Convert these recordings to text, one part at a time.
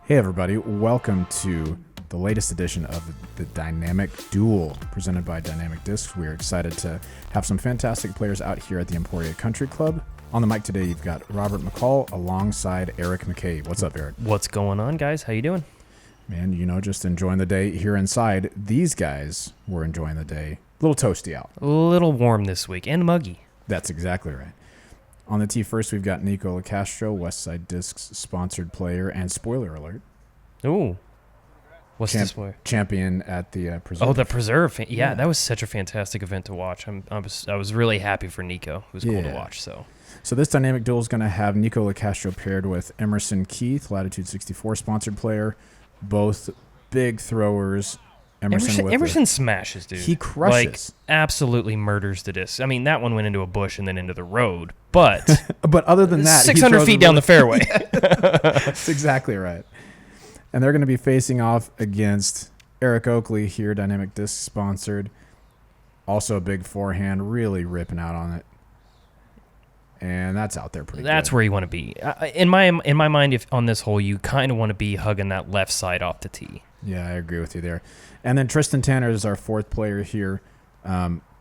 Hey everybody, welcome to the latest edition of the Dynamic Duel presented by Dynamic Discs. We're excited to have some fantastic players out here at the Emporia Country Club. On the mic today, you've got Robert McCall alongside Eric McKay. What's up, Eric? What's going on, guys? How you doing? Man, just enjoying the day here inside. These guys were enjoying the day. A little toasty out. A little warm this week and muggy. That's exactly right. On the tee first, we've got Nicola Castro, Westside Discs sponsored player, and spoiler alert. Ooh. What's the spoiler? Champion at the Preserve. Oh, the Preserve. Yeah, that was such a fantastic event to watch. I was really happy for Nikko. It was cool to watch. So this Dynamic Duel is going to have Nicola Castro paired with Emerson Keith, Latitude 64 sponsored player. Both big throwers. Emerson smashes, dude. He crushes. Absolutely murders the disc. I mean, that one went into a bush and then into the road. But other than that, 600 feet down the fairway. That's exactly right. And they're going to be facing off against Eric Oakley here, Dynamic Disc sponsored. Also a big forehand, really ripping out on it. And that's out there pretty good. That's where you want to be. In my mind, if on this hole, you kind of want to be hugging that left side off the tee. Yeah, I agree with you there. And then Tristan Tanner is our fourth player here.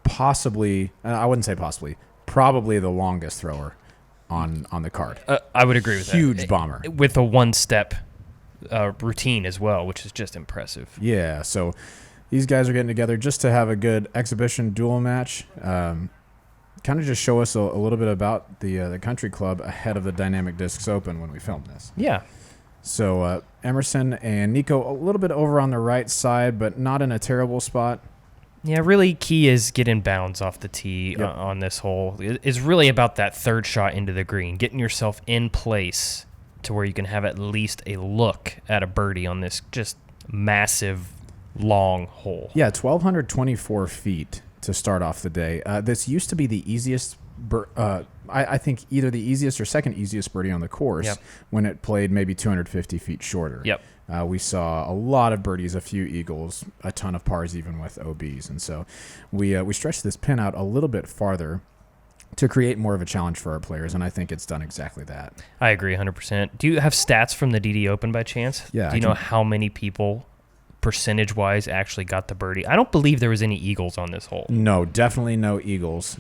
Possibly, I wouldn't say possibly, probably the longest thrower on the card. I would agree with that. Huge bomber. With a one-step routine as well, which is just impressive. Yeah, so these guys are getting together just to have a good exhibition duel match. Kind of just show us a little bit about the country club ahead of the Dynamic Discs Open when we filmed this. Yeah. So Emerson and Nikko a little bit over on the right side, but not in a terrible spot. Yeah, really key is getting bounds off the tee on this hole. It's really about that third shot into the green, getting yourself in place to where you can have at least a look at a birdie on this just massive, long hole. Yeah, 1,224 feet to start off the day. This used to be the easiest, I think either the easiest or second easiest birdie on the course when it played maybe 250 feet shorter. Yep. We saw a lot of birdies, a few eagles, a ton of pars even with OBs. And so we stretched this pin out a little bit farther to create more of a challenge for our players, and I think it's done exactly that. I agree 100%. Do you have stats from the DD Open by chance? Yeah. Do you know how many people percentage-wise actually got the birdie? I don't believe there was any eagles on this hole. No, definitely no eagles.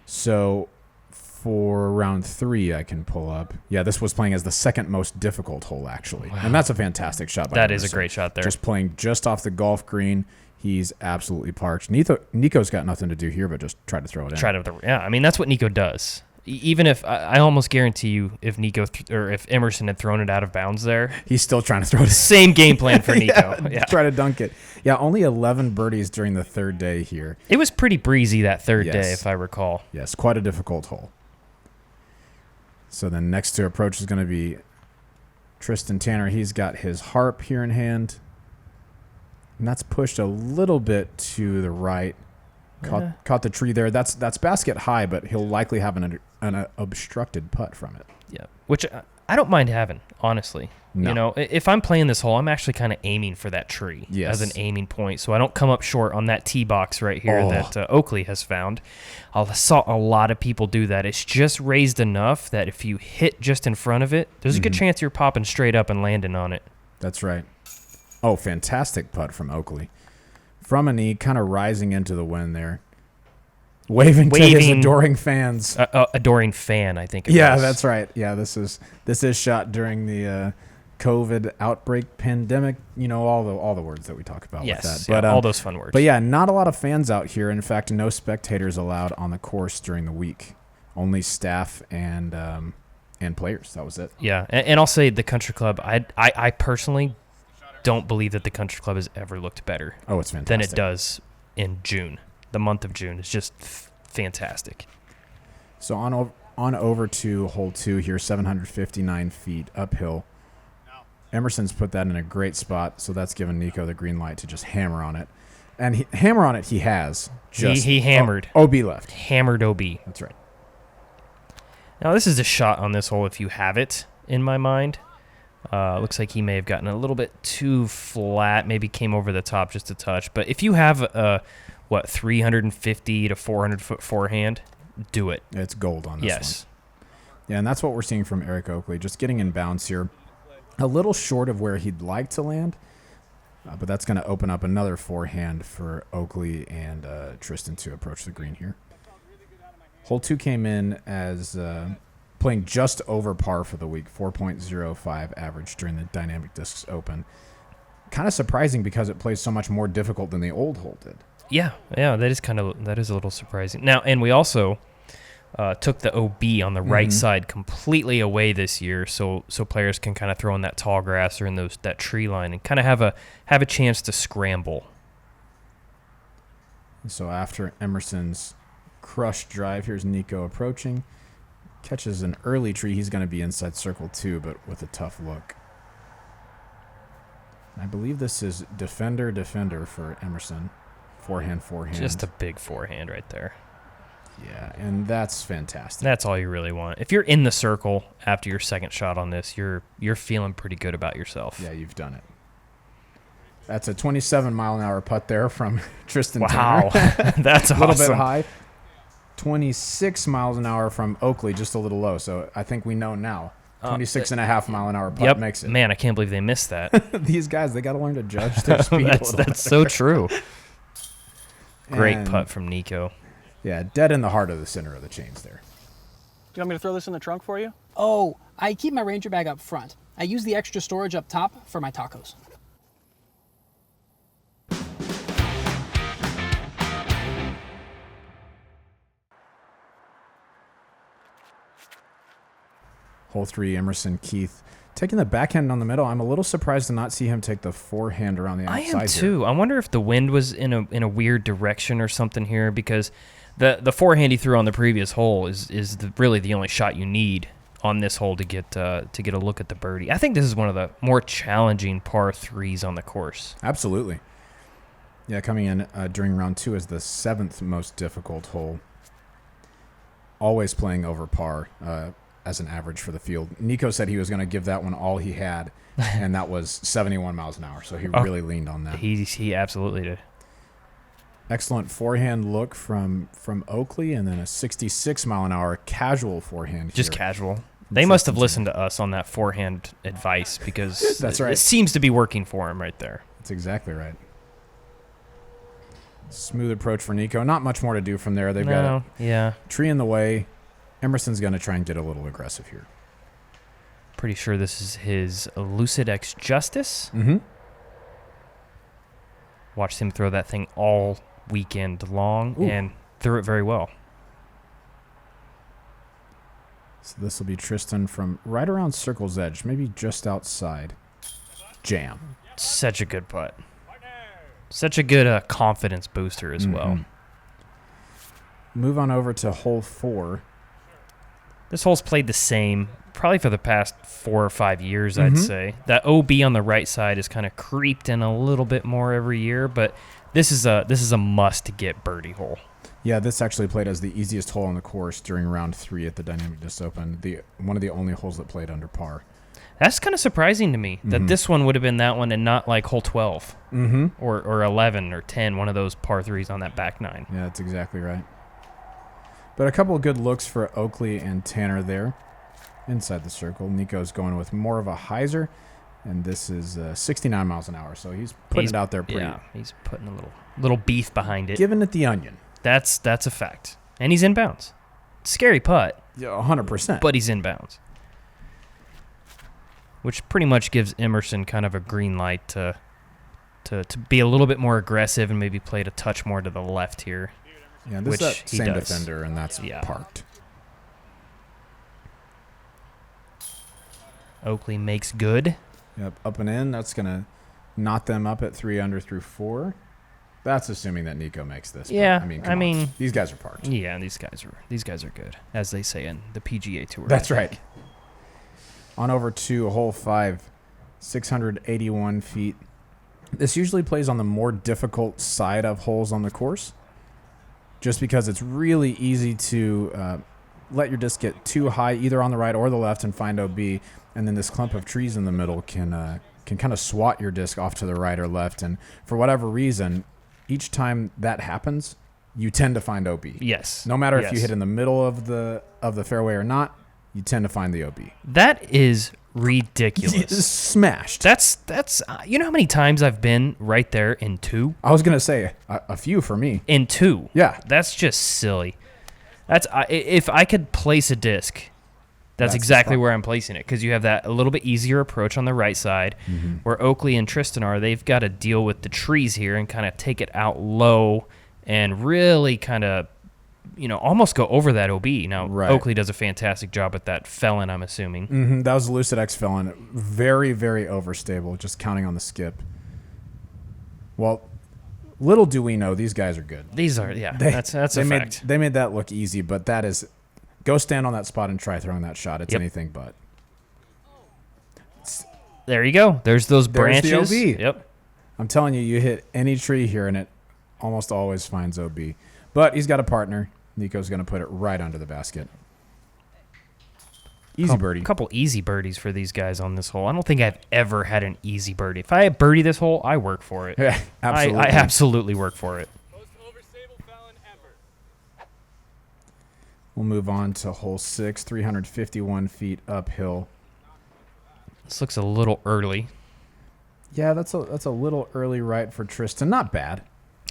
So for round 3, I can pull up. Yeah, this was playing as the second most difficult hole, actually. Wow. And that's a fantastic shot by Emerson. That is a great shot there. Just playing just off the golf green. He's absolutely parked. Nico's got nothing to do here but just try to throw it in. Yeah, I mean, that's what Nikko does. Even if I almost guarantee you, if Nikko or if Emerson had thrown it out of bounds there, he's still trying to throw it. Same game plan for Nikko. Try to dunk it. Yeah, only 11 birdies during the third day here. It was pretty breezy that third day, if I recall. Yes, quite a difficult hole. So then next to approach is going to be Tristan Tanner. He's got his harp here in hand, and that's pushed a little bit to the right. Caught the tree there. That's basket high, but he'll likely have an obstructed putt from it. Yeah, which I don't mind having, honestly. No. You know, if I'm playing this hole, I'm actually kind of aiming for that tree as an aiming point, so I don't come up short on that tee box right here that Oakley has found. I saw a lot of people do that. It's just raised enough that if you hit just in front of it, there's a good chance you're popping straight up and landing on it. That's right. Oh, fantastic putt from Oakley. From a knee, kind of rising into the wind there. Waving to his adoring fans. Adoring fan, I think it was. Yeah, that's right. Yeah, this is shot during the COVID outbreak pandemic. You know, all the words that we talk about with that. But, all those fun words. But yeah, not a lot of fans out here. In fact, no spectators allowed on the course during the week. Only staff and players. That was it. Yeah, and I'll say the country club, I personally don't believe that the country club has ever looked better. Oh, it's fantastic. Than it does in June. The month of June is just fantastic. So on over to hole 2 here, 759 feet uphill. Emerson's put that in a great spot, so that's given Nikko the green light to just hammer on it. And he has. He hammered. OB left. Hammered OB. That's right. Now, this is a shot on this hole if you have it, in my mind. Looks like he may have gotten a little bit too flat, maybe came over the top just a touch. But if you have a 350 to 400 foot forehand, do it. It's gold on this one. Yeah, and that's what we're seeing from Eric Oakley, just getting in bounds here. a little short of where he'd like to land, but that's going to open up another forehand for Oakley and Tristan to approach the green here. Hole 2 came in as playing just over par for the week, 4.05 average during the Dynamic Discs Open. Kind of surprising because it plays so much more difficult than the old hole did. Yeah, that is a little surprising. Now, and we also took the OB on the right side completely away this year, so players can kind of throw in that tall grass or in that tree line and kind of have a chance to scramble. So after Emerson's crushed drive, here's Nikko approaching. Catches an early tree. He's going to be inside circle 2, but with a tough look. I believe this is defender for Emerson. Forehand. Just a big forehand right there. Yeah, and that's fantastic. That's all you really want. If you're in the circle after your second shot on this, you're feeling pretty good about yourself. Yeah, you've done it. That's a 27-mile-an-hour putt there from Tristan Wow, Tanner. That's a little awesome. bit high. 26 miles an hour from Oakley, just a little low. So I think we know now. 26.5-mile-an-hour putt makes it. Man, I can't believe they missed that. These guys, they got to learn to judge their speed. That's so true. Great And, putt from Nikko. Yeah, dead in the heart of the center of the chains there. Do you want me to throw this in the trunk for you? Oh, I keep my Ranger bag up front. I use the extra storage up top for my tacos. Hole 3, Emerson Keith taking the backhand on the middle. I'm a little surprised to not see him take the forehand around the outside. I am too. Here. I wonder if the wind was in a weird direction or something here, because the forehand he threw on the previous hole is really the only shot you need on this hole to get a look at the birdie. I think this is one of the more challenging par 3s on the course. Absolutely. Yeah, coming in during round 2 is the 7th most difficult hole. Always playing over par as an average for the field. Nikko said he was going to give that one all he had, and that was 71 miles an hour, so he really leaned on that. He absolutely did. Excellent forehand look from Oakley, and then a 66-mile-an-hour casual forehand Just here. Casual. They must have listened to us on that forehand advice, because That's right. It seems to be working for him right there. That's exactly right. Smooth approach for Nikko. Not much more to do from there. They've got a tree in the way. Emerson's going to try and get a little aggressive here. Pretty sure this is his Lucid X Justice. Mm-hmm. Watched him throw that thing all weekend long and threw it very well. So this will be Tristan from right around circle's edge, maybe just outside. Jam. Such a good putt. Such a good confidence booster as well. Move on over to hole 4. This hole's played the same probably for the past 4 or 5 years, I'd say. That OB on the right side has kind of creeped in a little bit more every year, but this is a must-get birdie hole. Yeah, this actually played as the easiest hole on the course during round 3 at the Dynamic Discs Open. One of the only holes that played under par. That's kind of surprising to me that this one would have been that one and not like hole 12 or 11 or 10, one of those par 3s on that back 9. Yeah, that's exactly right. But a couple of good looks for Oakley and Tanner there inside the circle. Nikko's going with more of a hyzer, and this is 69 miles an hour, so he's putting it out there pretty. Yeah, he's putting a little beef behind it. Giving it the onion. That's a fact. And he's inbounds. Scary putt. Yeah, 100%. But he's inbounds. Which pretty much gives Emerson kind of a green light to be a little bit more aggressive and maybe play a touch more to the left here. Yeah, this is that same defender, and that's parked. Oakley makes good. Yep, up and in. That's going to knot them up at 3 under through 4. That's assuming that Nikko makes this. Yeah, but, I mean, these guys are parked. Yeah, these guys are good, as they say in the PGA Tour. That's right. On over to hole 5, 681 feet. This usually plays on the more difficult side of holes on the course, just because it's really easy to let your disc get too high, either on the right or the left, and find OB, and then this clump of trees in the middle can kind of swat your disc off to the right or left, and for whatever reason, each time that happens, you tend to find OB. Yes. No matter if you hit in the middle of the fairway or not, you tend to find the OB. That is ridiculous. Smashed. That's you know how many times I've been right there in 2? I was going to say a few for me. In 2. Yeah. That's just silly. That's if I could place a disc, that's exactly where I'm placing it, because you have that a little bit easier approach on the right side. Where Oakley and Tristan are, they've got to deal with the trees here and kind of take it out low and really kind of, almost go over that OB. Now, Oakley does a fantastic job with that felon, I'm assuming. That was a Lucid X felon. Very, very overstable, just counting on the skip. Well, little do we know, these guys are good. These are, that's a fact. They made that look easy, but that is, go stand on that spot and try throwing that shot. It's anything but. There you go. There's those branches. The OB. Yep. I'm telling you, you hit any tree here and it almost always finds OB. But he's got a partner. Nico's going to put it right under the basket. Easy birdie. A couple easy birdies for these guys on this hole. I don't think I've ever had an easy birdie. If I birdie this hole, I work for it. Yeah, absolutely. I absolutely work for it. Most overstable felon ever. We'll move on to hole 6, 351 feet uphill. This looks a little early. Yeah, that's a little early right for Tristan. Not bad.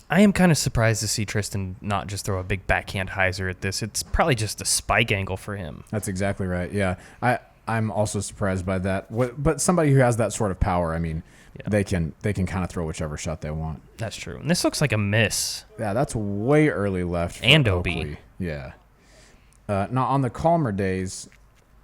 I am kind of surprised to see Tristan not just throw a big backhand hyzer at this. It's probably just a spike angle for him. That's exactly right. Yeah, I'm also surprised by that. But somebody who has that sort of power, I mean, they can kind of throw whichever shot they want. That's true. And this looks like a miss. Yeah, that's way early left for and OB. Oakley. Yeah. Now on the calmer days,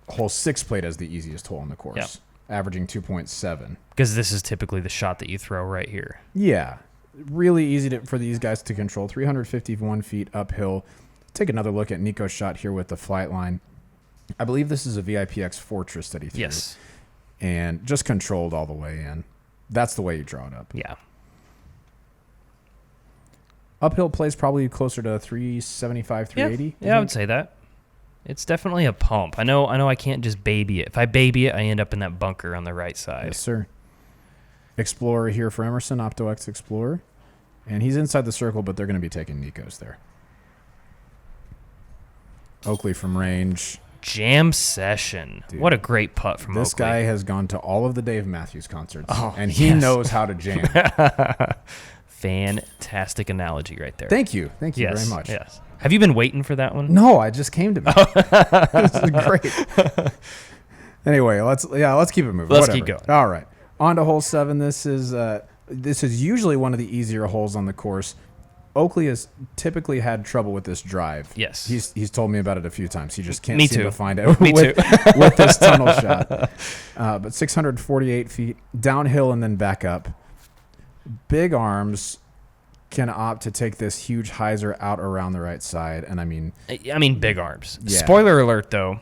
hole 6 played as the easiest hole on the course, averaging 2.7. Because this is typically the shot that you throw right here. Yeah. Really easy for these guys to control. 351 feet uphill. Take another look at Nikko's shot here with the flight line. I believe this is a VIPX Fortress that he threw. Yes. And just controlled all the way in. That's the way you draw it up. Yeah. Uphill plays probably closer to 375, 380. Yeah, I would say that. It's definitely a pump. I know I can't just baby it. If I baby it, I end up in that bunker on the right side. Yes, sir. Explorer here for Emerson, OptoX Explorer. And he's inside the circle, but they're going to be taking Nikko's there. Oakley from range. Jam session. Dude, what a great putt from this Oakley. Guy has gone to all of the Dave Matthews concerts, and he knows how to jam. Fantastic analogy right there. Thank you very much. Yes. Have you been waiting for that one? No, I just came to me. This is great. Anyway, let's keep it moving. Let's keep going. All right. On to hole 7. This is usually one of the easier holes on the course. Oakley has typically had trouble with this drive. Yes. He's told me about it a few times. He just can't Me seem too. to find it with this tunnel shot. But 648 feet downhill and then back up. Big arms can opt to take this huge hyzer out around the right side. And I mean, big arms. Yeah. Spoiler alert, though.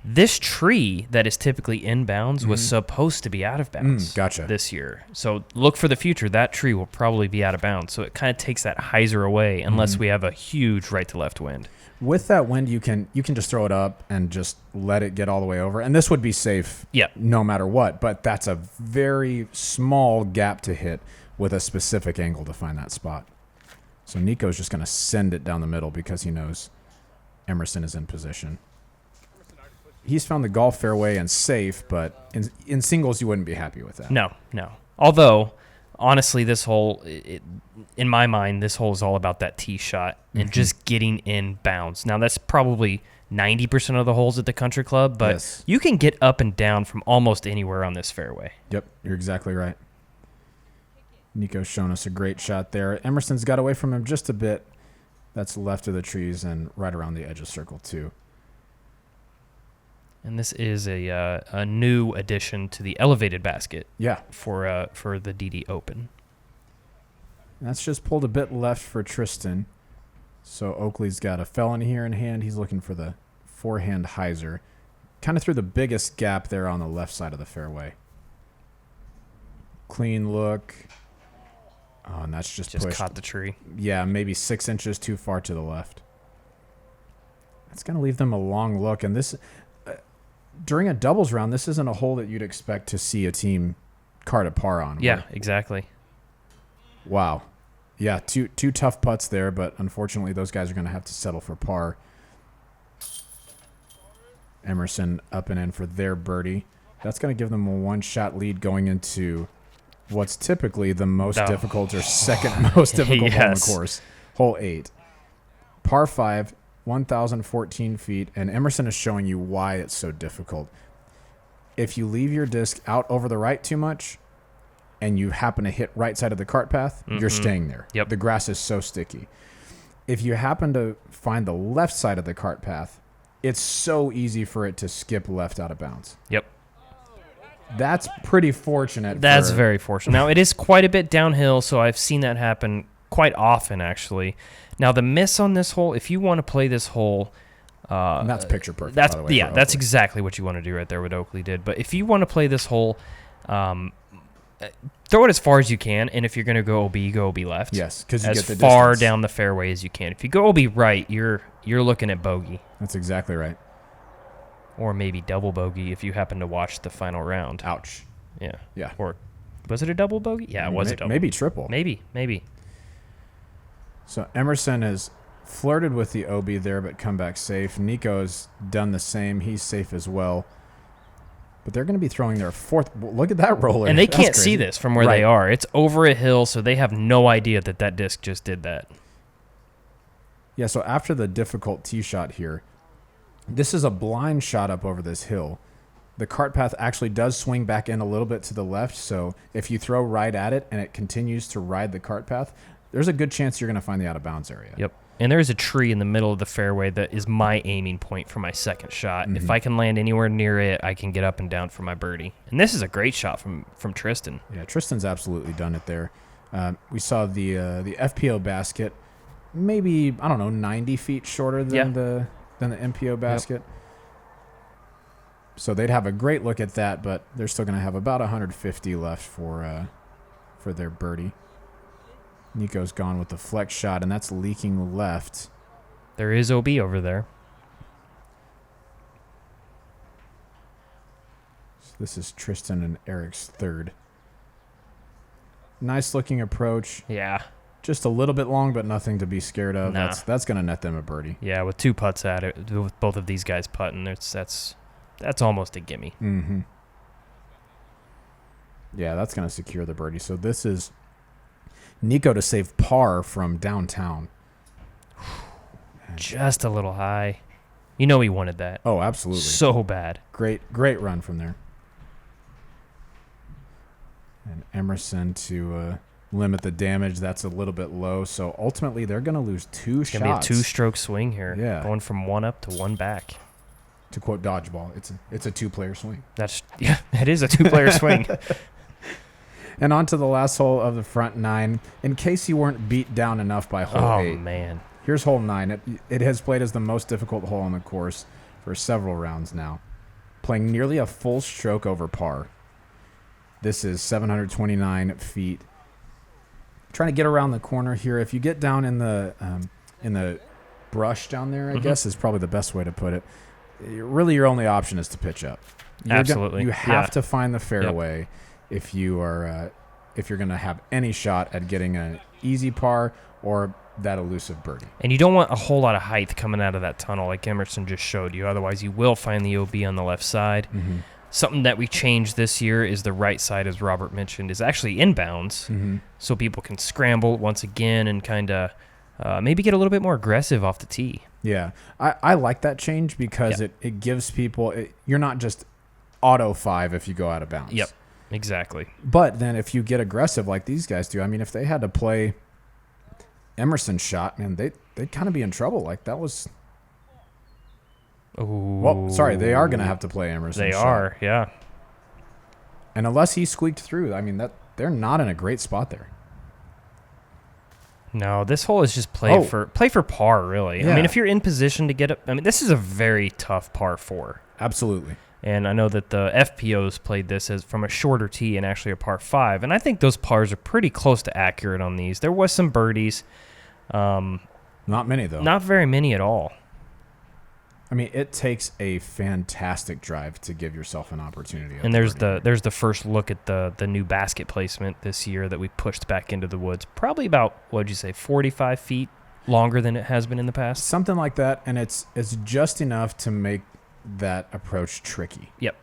This tree that is typically inbounds was supposed to be out of bounds this year. So look for the future. That tree will probably be out of bounds. So it kind of takes that hyzer away unless we have a huge right to left wind. With that wind, you can just throw it up and just let it get all the way over. And this would be safe no matter what. But that's a very small gap to hit with a specific angle to find that spot. So Nikko's just going to send it down the middle because he knows Emerson is in position. He's found the golf fairway and safe, but in singles, you wouldn't be happy with that. No. Although, honestly, this hole, in my mind, this hole is all about that tee shot and just getting in bounds. Now, that's probably 90% of the holes at the country club, but you can get up and down from almost anywhere on this fairway. Yep, you're exactly right. Nikko's shown us a great shot there. Emerson's got away from him just a bit. That's left of the trees and right around the edge of circle 2. And this is a new addition to the elevated basket. Yeah. For the DD Open. That's just pulled a bit left for Tristan. So Oakley's got a felon here in hand. He's looking for the forehand hyzer. Kind of through the biggest gap there on the left side of the fairway. Clean look. Oh, and that's just pushed. Caught the tree. Yeah, maybe 6 inches too far to the left. That's going to leave them a long look. And this... during a doubles round, this isn't a hole that you'd expect to see a team card a par on. Yeah, exactly. Wow. Yeah, two tough putts there, but unfortunately those guys are going to have to settle for par. Emerson up and in for their birdie. That's going to give them a one-shot lead going into what's typically the most difficult or second most difficult hole on the course. Hole 8. Par 5, 1,014 feet, and Emerson is showing you why it's so difficult. If you leave your disc out over the right too much and you happen to hit right side of the cart path, you're staying there. Yep. The grass is so sticky. If you happen to find the left side of the cart path, it's so easy for it to skip left out of bounds. Yep. That's pretty fortunate. That's very fortunate. Now, it is quite a bit downhill, so I've seen that happen quite often, actually. Now, the miss on this hole, if you want to play this hole... and that's picture perfect, by the way. Yeah, that's exactly what you want to do right there, what Oakley did. But if you want to play this hole, throw it as far as you can, and if you're going to go OB left. Yes, because you get the as far distance down the fairway as you can. If you go OB right, you're looking at bogey. That's exactly right. Or maybe double bogey if you happen to watch the final round. Ouch. Yeah. Yeah. Or was it a double bogey? Yeah, it was a double. Maybe triple. Maybe. So Emerson has flirted with the OB there, but come back safe. Nikko's done the same. He's safe as well. But they're going to be throwing their fourth. Look at that roller. And they That's can't crazy. see this from where they are. It's over a hill, so they have no idea that disc just did that. Yeah, so after the difficult tee shot here, this is a blind shot up over this hill. The cart path actually does swing back in a little bit to the left, so if you throw right at it and it continues to ride the cart path, there's a good chance you're going to find the out-of-bounds area. Yep. And there's a tree in the middle of the fairway that is my aiming point for my second shot. If I can land anywhere near it, I can get up and down for my birdie. And this is a great shot from Tristan. Yeah, Tristan's absolutely done it there. We saw the FPO basket, maybe, I don't know, 90 feet shorter than the MPO basket. Yep. So they'd have a great look at that, but they're still going to have about 150 left for their birdie. Nikko's gone with the flex shot, and that's leaking left. There is OB over there. So this is Tristan and Eric's third. Nice looking approach. Yeah. Just a little bit long, but nothing to be scared of. Nah. That's going to net them a birdie. Yeah, with 2 putts at it, with both of these guys putting, that's almost a gimme. Mm-hmm. Yeah, that's going to secure the birdie. So this is Nikko to save par from downtown. Just a little high. You know he wanted that. Oh, absolutely. So bad. Great run from there. And Emerson to limit the damage. That's a little bit low. So ultimately, they're going to lose 2 shots. It's going to be a 2-stroke swing here. Yeah. Going from 1 up to 1 back. To quote Dodgeball, it's a 2-player swing. It is a 2-player swing. And on to the last hole of the front 9. In case you weren't beat down enough by hole 8. Oh, man. Here's hole 9. It has played as the most difficult hole on the course for several rounds now. Playing nearly a full stroke over par. This is 729 feet. Trying to get around the corner here. If you get down in the brush down there, I guess is probably the best way to put it. Really, your only option is to pitch up. Absolutely. You have to find the fairway if you are if you're going to have any shot at getting an easy par or that elusive birdie. And you don't want a whole lot of height coming out of that tunnel like Emerson just showed you. Otherwise, you will find the OB on the left side. Mm-hmm. Something that we changed this year is the right side, as Robert mentioned, is actually inbounds. So people can scramble once again and kind of maybe get a little bit more aggressive off the tee. Yeah, I like that change because it gives people you're not just auto 5 if you go out of bounds. Yep, exactly. But then if you get aggressive like these guys do, I mean, if they had to play Emerson's shot, man, they'd kind of be in trouble. Like that was. Ooh. Well, sorry, they are going to have to play Emerson. They are, yeah. And unless he squeaked through, I mean, they're not in a great spot there. No, this hole is just play for par, really. Yeah. I mean, if you're in position to get up, I mean, this is a very tough par 4. Absolutely. And I know that the FPOs played this as from a shorter tee and actually a par 5. And I think those pars are pretty close to accurate on these. There was some birdies. Not many, though. Not very many at all. I mean, it takes a fantastic drive to give yourself an opportunity. And there's the first look at the new basket placement this year that we pushed back into the woods. Probably about, what'd you say, 45 feet longer than it has been in the past? Something like that, and it's just enough to make that approach tricky. Yep.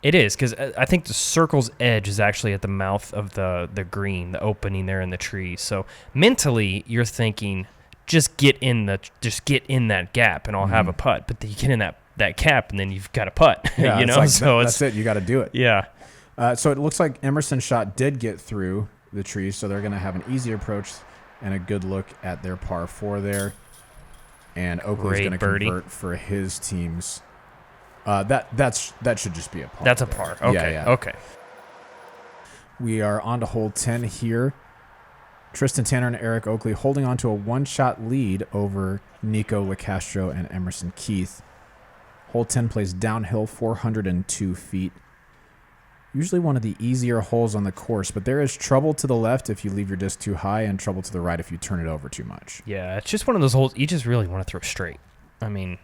It is, because I think the circle's edge is actually at the mouth of the green, the opening there in the tree. So mentally, you're thinking, just get in that gap, and I'll have a putt. But then you get in that gap, and then you've got a putt. Yeah, you know, so that's it. You got to do it. Yeah. So it looks like Emerson's shot did get through the trees, so they're going to have an easy approach and a good look at their par 4 there. And Oakley's going to convert for his team's. That should just be a par. That's a there. par. Okay. Yeah. Okay. We are on to hole 10 here. Tristan Tanner and Eric Oakley holding on to a one-shot lead over Nikko, Locastro, and Emerson Keith. Hole 10 plays downhill 402 feet. Usually one of the easier holes on the course, but there is trouble to the left if you leave your disc too high and trouble to the right if you turn it over too much. Yeah, it's just one of those holes you just really want to throw straight. I mean,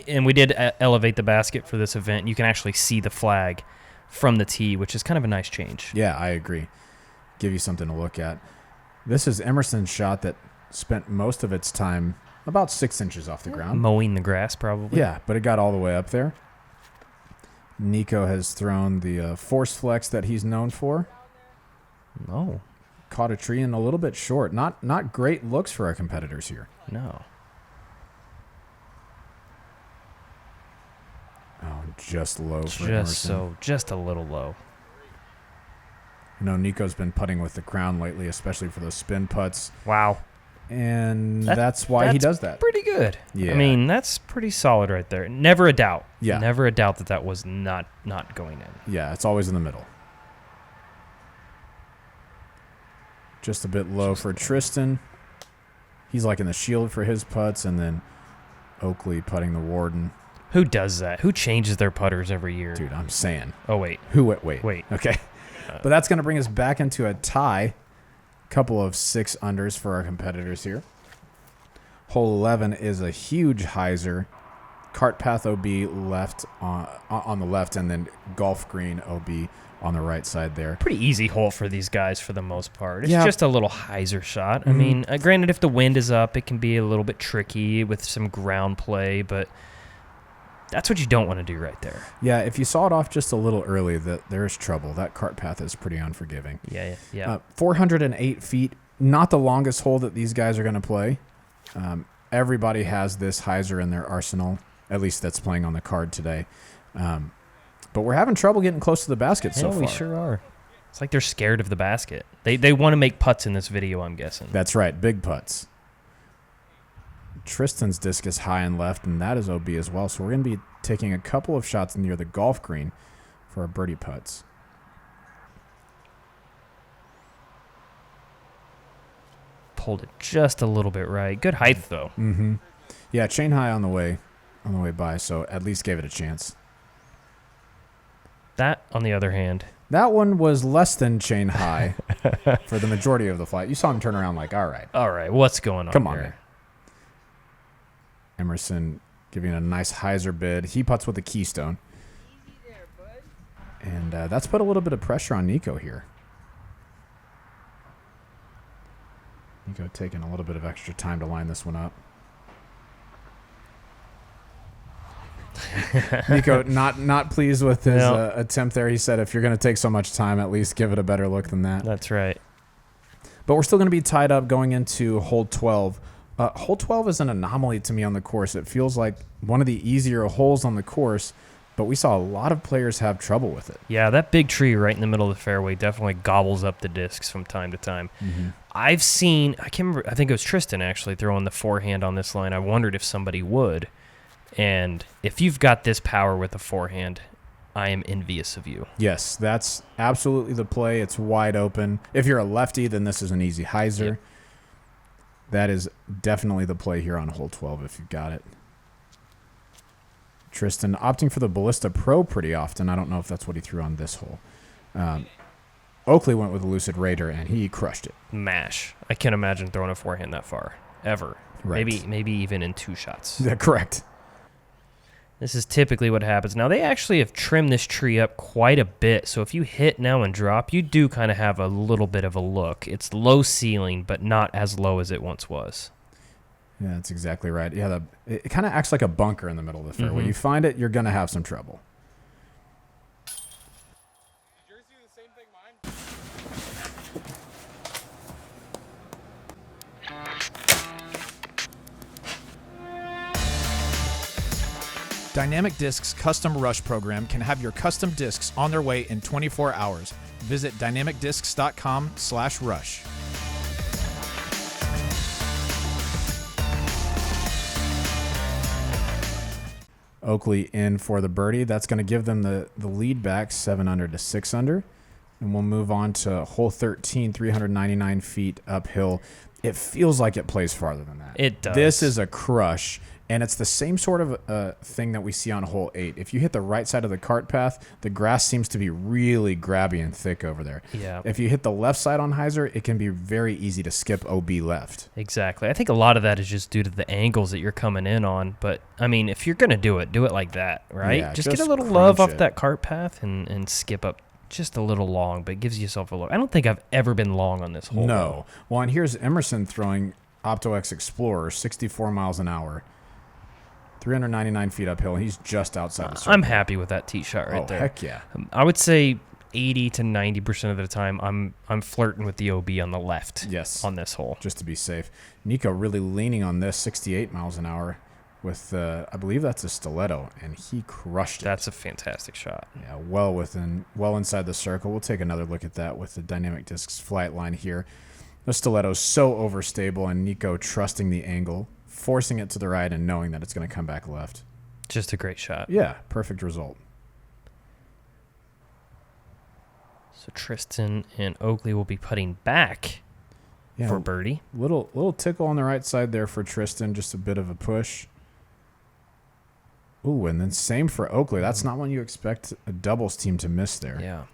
and we did elevate the basket for this event. You can actually see the flag from the tee, which is kind of a nice change. Yeah, I agree. Give you something to look at. This is Emerson's shot that spent most of its time about 6 inches off the ground. Mowing the grass, probably. Yeah, but it got all the way up there. Nikko has thrown the force flex that he's known for. Oh. Caught a tree and a little bit short. Not great looks for our competitors here. No. Oh, just low for Emerson. Just a little low. You know, Nikko's been putting with the crown lately, especially for those spin putts. Wow. And that's why he does that. Pretty good. Yeah. I mean, that's pretty solid right there. Never a doubt. Yeah. Never a doubt that was not going in. Yeah, it's always in the middle. Just a bit low for Tristan. He's like in the shield for his putts, and then Oakley putting the Warden. Who does that? Who changes their putters every year? Dude, I'm saying. Oh, wait. Wait. Okay. But that's going to bring us back into a tie. Couple of 6 unders for our competitors here. Hole 11 is a huge hyzer. Cart path OB left on the left, and then golf green OB on the right side there. Pretty easy hole for these guys for the most part. It's Yeah. just a little hyzer shot. I mean, granted, if the wind is up, it can be a little bit tricky with some ground play, but that's what you don't want to do right there. Yeah, if you saw it off just a little early, there's trouble. That cart path is pretty unforgiving. Yeah. 408 feet, not the longest hole that these guys are going to play. Everybody has this hyzer in their arsenal, at least that's playing on the card today. But we're having trouble getting close to the basket so far. We sure are. It's like they're scared of the basket. They want to make putts in this video, I'm guessing. That's right, big putts. Tristan's disc is high and left, and that is OB as well. So we're going to be taking a couple of shots near the golf green for our birdie putts. Pulled it just a little bit right. Good height, though. Mm-hmm. Yeah, chain high on the way by, so at least gave it a chance. That, on the other hand, that one was less than chain high for the majority of the flight. You saw him turn around like, all right, what's going on? Come on, here? man. Emerson giving a nice hyzer bid. He putts with a keystone. And that's put a little bit of pressure on Nikko here. Nikko taking a little bit of extra time to line this one up. Nikko not pleased with his attempt there. He said, if you're going to take so much time, at least give it a better look than that. That's right. But we're still going to be tied up going into hole 12. Hole 12 is an anomaly to me on the course. It feels like one of the easier holes on the course, but we saw a lot of players have trouble with it. Yeah, that big tree right in the middle of the fairway definitely gobbles up the discs from time to time. Mm-hmm. I've seen, I can't remember, I think it was Tristan actually throwing the forehand on this line. I wondered if somebody would. And if you've got this power with a forehand, I am envious of you. Yes, that's absolutely the play. It's wide open. If you're a lefty, then this is an easy hyzer. Yep. That is definitely the play here on hole 12 if you've got it. Tristan opting for the Ballista Pro pretty often. I don't know if that's what he threw on this hole. Oakley went with a Lucid Raider, and he crushed it. Mash. I can't imagine throwing a forehand that far, ever. Right. Maybe even in 2 shots. Yeah, correct. This is typically what happens. Now, they actually have trimmed this tree up quite a bit, so if you hit now and drop, you do kind of have a little bit of a look. It's low ceiling, but not as low as it once was. Yeah, that's exactly right. Yeah, it kind of acts like a bunker in the middle of the fairway. Mm-hmm. You find it, you're going to have some trouble. same thing mine. Dynamic Disc's Custom Rush program can have your custom discs on their way in 24 hours. Visit dynamicdiscs.com/rush. Oakley in for the birdie. That's going to give them the lead back 7 under to 6 under. And we'll move on to hole 13, 399 feet uphill. It feels like it plays farther than that. It does. This is a crush, and it's the same sort of thing that we see on hole 8. If you hit the right side of the cart path, the grass seems to be really grabby and thick over there. Yeah. If you hit the left side on hyzer, it can be very easy to skip OB left. Exactly. I think a lot of that is just due to the angles that you're coming in on. But, I mean, if you're going to do it like that, right? Yeah, just get a just little love crunch off it. that cart path and skip up just a little long, but it gives yourself a look. I don't think I've ever been long on this hole. No. Well, and here's Emerson throwing OptoX Explorer, 64 miles an hour, 399 feet uphill. He's just outside the circle. I'm happy with that tee shot right there. Heck yeah. I would say 80 to 90% of the time I'm flirting with the OB on the left. Yes. On this hole. Just to be safe. Nikko really leaning on this, 68 miles an hour with, I believe that's a stiletto, and he crushed it. That's a fantastic shot. Yeah, well inside the circle. We'll take another look at that with the Dynamic Discs flight line here. The stiletto's so overstable, and Nikko trusting the angle, forcing it to the right and knowing that it's going to come back left. Just a great shot. Yeah, perfect result. So Tristan and Oakley will be putting back for birdie. Little tickle on the right side there for Tristan, just a bit of a push. Ooh, and then same for Oakley. That's not one you expect a doubles team to miss there. Yeah.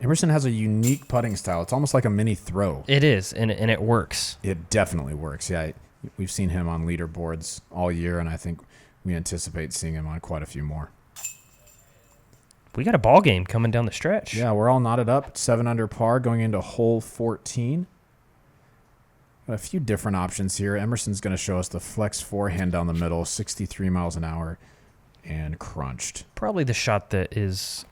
Emerson has a unique putting style. It's almost like a mini throw. It is, and it works. It definitely works. Yeah, we've seen him on leaderboards all year, and I think we anticipate seeing him on quite a few more. We got a ball game coming down the stretch. Yeah, we're all knotted up. 7 under par going into hole 14. Got a few different options here. Emerson's going to show us the flex forehand down the middle, 63 miles an hour, and crunched. Probably the shot that is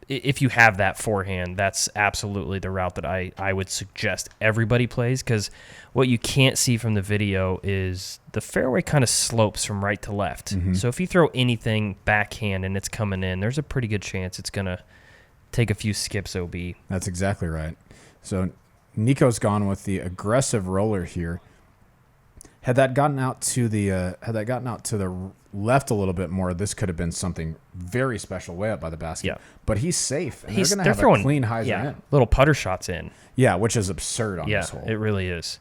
if you have that forehand, that's absolutely the route that I would suggest everybody plays, because what you can't see from the video is the fairway kind of slopes from right to left. Mm-hmm. So if you throw anything backhand and it's coming in, there's a pretty good chance it's going to take a few skips OB. That's exactly right. So Nikko's gone with the aggressive roller here. Had that gotten out to the left a little bit more, this could have been something very special way up by the basket. Yeah. But he's safe, and they're going to they're have throwing a clean hyzer in. little putter shots in. Yeah, which is absurd on this hole. It really is.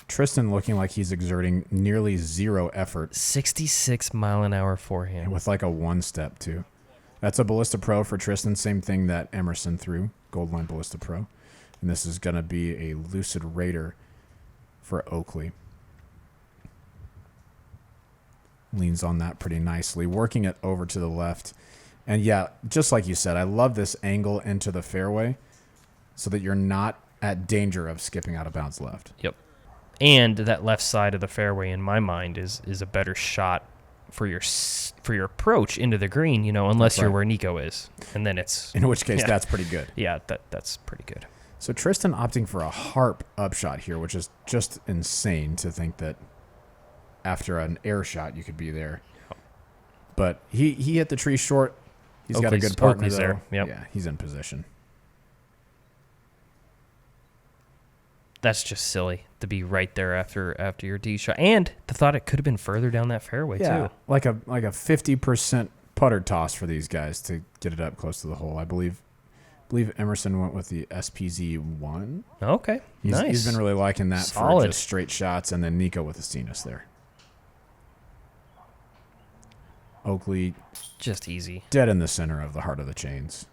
Tristan looking like he's exerting nearly zero effort 66 mile an hour forehand. with like a one step too. That's a Ballista Pro for Tristan, same thing that Emerson threw, Goldline Ballista Pro. And this is going to be a Lucid Raider for Oakley. Leans on that pretty nicely, working it over to the left. And yeah, just like you said, I love this angle into the fairway so that you're not at danger of skipping out of bounds left. Yep. And that left side of the fairway, in my mind, is a better shot for your approach into the green, unless you're where Nikko is. And then it's... In which case, that's pretty good. Yeah, that's pretty good. So Tristan opting for a harp upshot here, which is just insane to think that after an air shot you could be there. But he hit the tree short. He's got a good partner Oakley's though. there. Yep. Yeah, he's in position. That's just silly to be right there after your tee shot, and the thought it could have been further down that fairway too. Like a 50% putter toss for these guys to get it up close to the hole. I believe Emerson went with the SPZ1. Okay, nice. He's been really liking that Solid. for just straight shots, and then Nikko with the Cenas there. Oakley Just easy. dead in the center of the heart of the chains.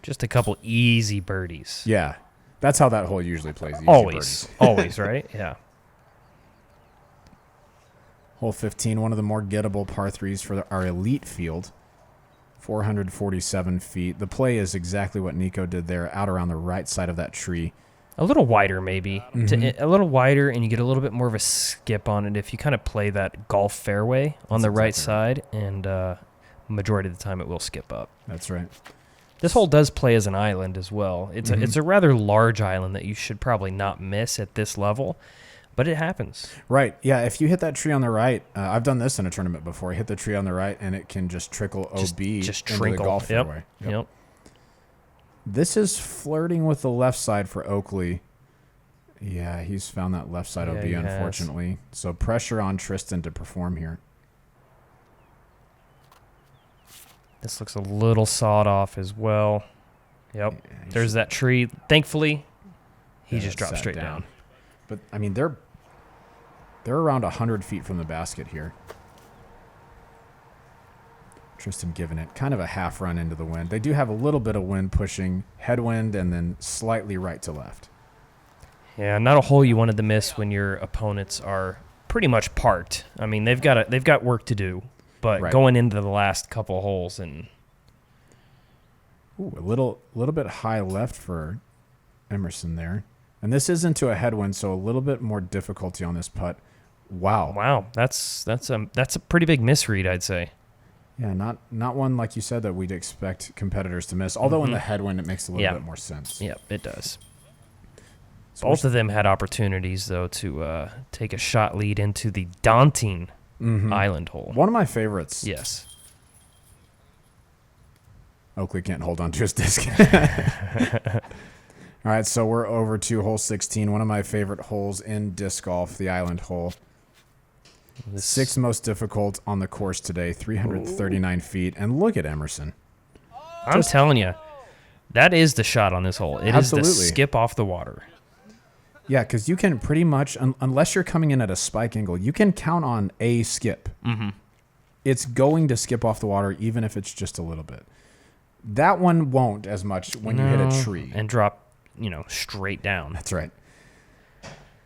Just a couple easy birdies. Yeah, that's how that hole usually plays. Easy Always, birdies. always, right? Yeah. Hole 15, one of the more gettable par threes for our elite field. 447 feet. The play is exactly what Nikko did there, out around the right side of that tree. A little wider, maybe. A little wider, and you get a little bit more of a skip on it if you kind of play that golf fairway on the right side, and majority of the time it will skip up. That's right. This hole does play as an island as well. It's a rather large island that you should probably not miss at this level, but it happens. Right. Yeah, if you hit that tree on the right, I've done this in a tournament before. I hit the tree on the right, and it can just trickle OB into the golf fairway. Yep. This is flirting with the left side for Oakley. Yeah, he's found that left side OB, unfortunately. So pressure on Tristan to perform here. This looks a little sawed off as well. Yep. Yeah, there's that tree. Thankfully, he just dropped straight down. But, I mean, they're around 100 feet from the basket here. Tristan giving it kind of a half run into the wind. They do have a little bit of wind pushing, headwind, and then slightly right to left. Yeah, not a hole you wanted to miss when your opponents are pretty much parked. I mean, they've got work to do, but going into the last couple holes and a little bit high left for Emerson there, and this is into a headwind, so a little bit more difficulty on this putt. Wow, that's a pretty big misread, I'd say. Yeah, not one like you said that we'd expect competitors to miss. Although in the headwind, it makes a little bit more sense. Yep, it does. So both of them had opportunities, though, to take a shot lead into the daunting island hole. One of my favorites. Yes. Oakley can't hold on to his disc. All right, so we're over to hole 16, one of my favorite holes in disc golf, the island hole. The sixth most difficult on the course today, 339 feet. And look at Emerson. I'm telling you, that is the shot on this hole. It is the skip off the water. Yeah, because you can pretty much, unless you're coming in at a spike angle, you can count on a skip. It's going to skip off the water, even if it's just a little bit. That one won't as much when you hit a tree. And drop, straight down. That's right.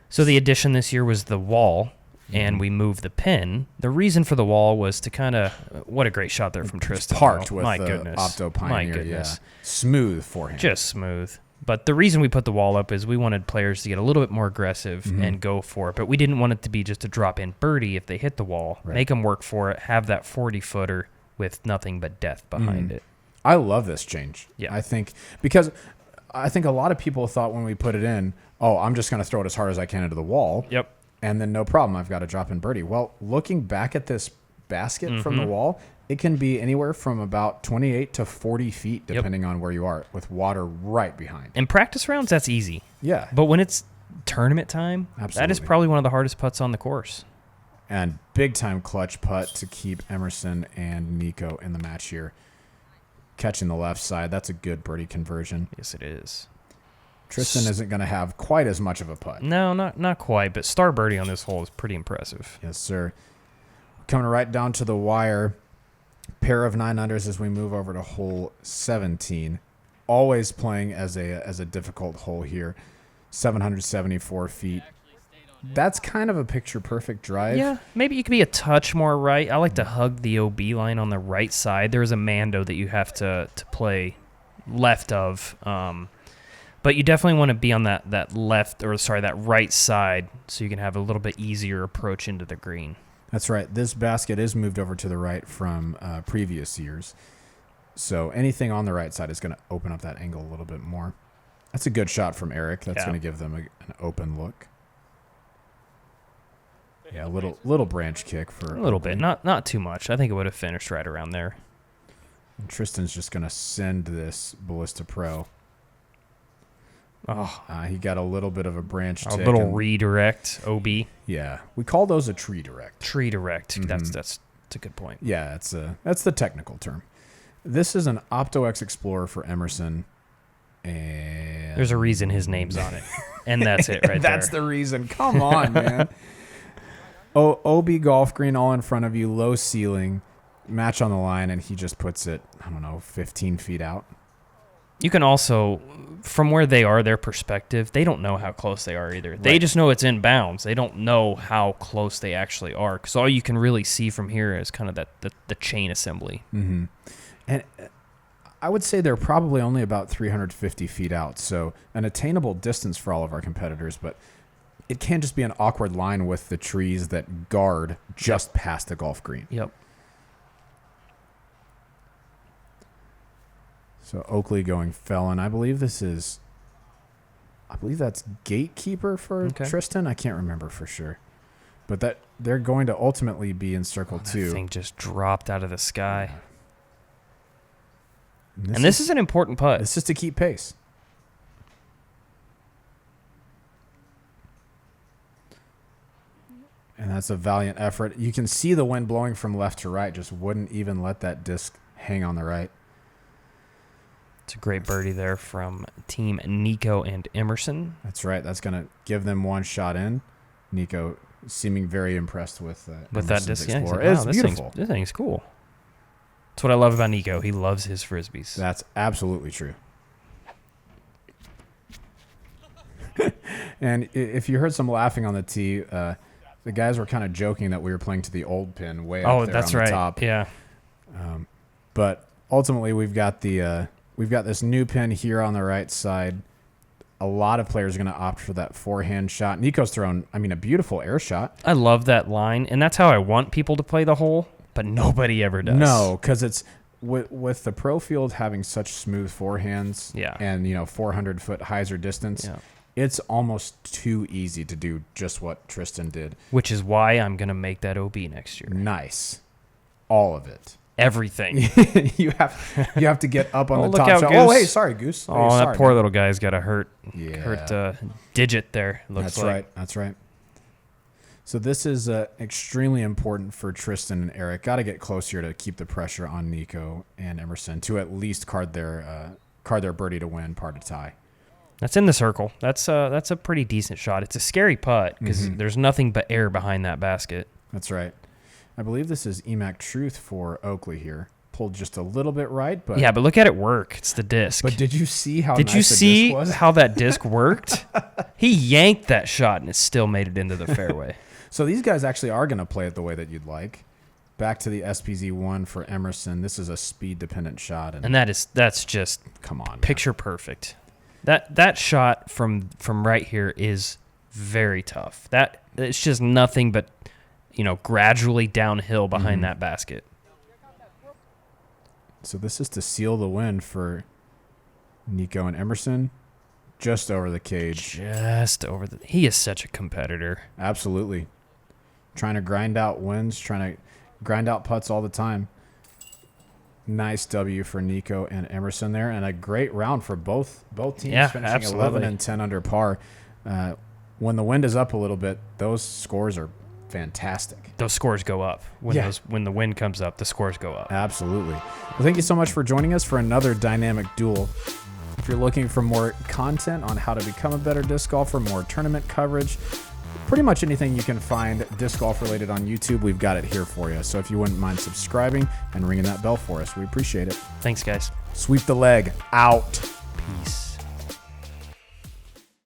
So the addition this year was the wall. And we moved the pin. The reason for the wall was to kind of, what a great shot there from Tristan. Parked with the Opto Pioneer. My goodness. Yeah. Smooth forehand. Just smooth. But the reason we put the wall up is we wanted players to get a little bit more aggressive and go for it. But we didn't want it to be just a drop-in birdie if they hit the wall. Right. Make them work for it. Have that 40-footer with nothing but death behind it. I love this change. Yeah. I think a lot of people thought when we put it in, I'm just going to throw it as hard as I can into the wall. Yep. And then no problem, I've got a drop-in birdie. Well, looking back at this basket from the wall, it can be anywhere from about 28 to 40 feet, depending on where you are, with water right behind. In practice rounds, that's easy. Yeah. But when it's tournament time, that is probably one of the hardest putts on the course. And big-time clutch putt to keep Emerson and Nikko in the match here. Catching the left side, that's a good birdie conversion. Yes, it is. Tristan isn't going to have quite as much of a putt. No, not quite, but star birdie on this hole is pretty impressive. Yes, sir. Coming right down to the wire. Pair of 9-unders as we move over to hole 17. Always playing as a difficult hole here. 774 feet. That's kind of a picture-perfect drive. Yeah, maybe you could be a touch more right. I like to hug the OB line on the right side. There's a Mando that you have to play left of. But you definitely want to be on that right side so you can have a little bit easier approach into the green. That's right. This basket is moved over to the right from previous years. So anything on the right side is going to open up that angle a little bit more. That's a good shot from Eric. That's going to give them an open look. Yeah, a little branch kick for a little bit. Not too much. I think it would have finished right around there. And Tristan's just going to send this Ballista Pro. He got a little bit of a branch tick. A little redirect, OB. Yeah. We call those a tree direct. Tree direct. That's a good point. Yeah, that's the technical term. This is an OptoX Explorer for Emerson. And there's a reason his name's on it. And that's it right that's there. The reason. Come on, man. OB golf green all in front of you, low ceiling, match on the line, and he just puts it, 15 feet out. You can also, from where they are, their perspective, they don't know how close they are either. Right. They just know it's in bounds. They don't know how close they actually are, because all you can really see from here is kind of the chain assembly. And I would say they're probably only about 350 feet out, so an attainable distance for all of our competitors, but it can just be an awkward line with the trees that guard just past the golf green. Yep. So Oakley going felon. I believe that's gatekeeper for Tristan. I can't remember for sure. But that they're going to ultimately be in circle 2. That thing just dropped out of the sky. And this is an important putt. This is to keep pace. And that's a valiant effort. You can see the wind blowing from left to right. Just wouldn't even let that disc hang on the right. It's a great birdie there from team Nikko and Emerson. That's right. That's going to give them one shot in. Nikko seeming very impressed with that disc. Yeah, Explorer. like, wow, It's beautiful. This thing's cool. That's what I love about Nikko. He loves his Frisbees. That's absolutely true. And if you heard some laughing on the tee, the guys were kind of joking that we were playing to the old pin way up there that's on right. the top. Yeah. But ultimately, we've got this new pin here on the right side. A lot of players are going to opt for that forehand shot. Nikko's thrown, a beautiful air shot. I love that line, and that's how I want people to play the hole, but nobody ever does. No, because it's with the pro field having such smooth forehands and 400-foot hyzer distance, it's almost too easy to do just what Tristan did. Which is why I'm going to make that OB next year. Nice. All of it. Everything. you have to get up on the look top out, shot. Goose. Oh, hey, sorry, Goose. Oh, Hey, that sorry, poor man. little guy's got a hurt Yeah. digit there, looks That's like. right. That's right. So this is extremely important for Tristan and Eric. Got to get close here to keep the pressure on Nikko and Emerson to at least card their birdie to win, par to tie. That's in the circle. That's a pretty decent shot. It's a scary putt because there's nothing but air behind that basket. That's right. I believe this is EMAC Truth for Oakley here. Pulled just a little bit right, but but look at it work. It's the disc. But did you see how Did nice you the see disc was? how that disc worked? He yanked that shot and it still made it into the fairway. So these guys actually are going to play it the way that you'd like. Back to the SPZ1 for Emerson. This is a speed-dependent shot, and that's just come on, man. Picture perfect. That shot from right here is very tough. That it's just nothing but gradually downhill behind that basket. So this is to seal the win for Nikko and Emerson. Just over the cage. He is such a competitor. Absolutely. Trying to grind out wins, trying to grind out putts all the time. Nice W for Nikko and Emerson there, and a great round for both teams, finishing absolutely. 11 and 10 under par. When the wind is up a little bit, those scores are fantastic. Those scores go up. When the wind comes up, the scores go up. Absolutely. Well, thank you so much for joining us for another Dynamic Duel. If you're looking for more content on how to become a better disc golfer, more tournament coverage, pretty much anything you can find disc golf related on YouTube, we've got it here for you. So if you wouldn't mind subscribing and ringing that bell for us, we appreciate it. Thanks, guys. Sweep the leg. Out. Peace.